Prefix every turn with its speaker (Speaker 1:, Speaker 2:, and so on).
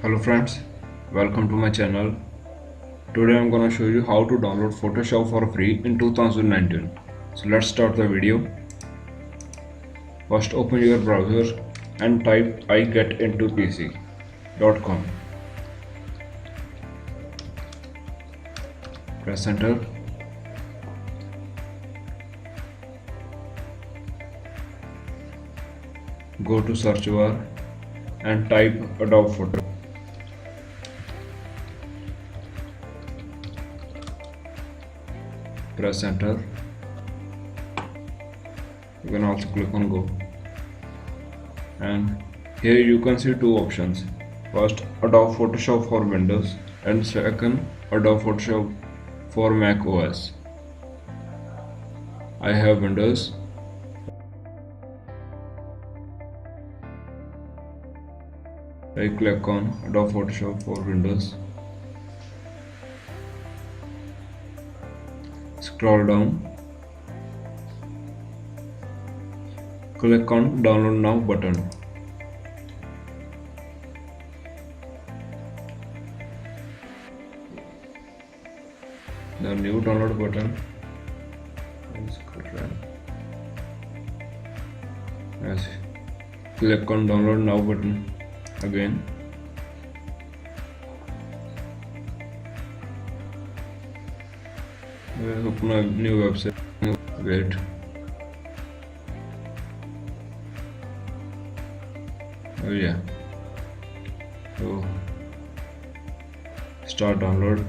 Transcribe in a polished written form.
Speaker 1: Hello friends, welcome to my channel. Today I'm gonna show you how to download Photoshop for free in 2019. So let's start the video. First open your browser and type igetintopc.com. Press enter. Go to search bar and type Adobe Photo. Press enter. You can also click on go, and here you can see two options. First, Adobe Photoshop for Windows, and second, Adobe Photoshop for Mac OS. I have Windows. I click on Adobe Photoshop for Windows. Scroll down. Click on Download Now button. The new download button is correct. Yes. Click on Download Now button again. Open a new website. Wait. Oh yeah. So start download.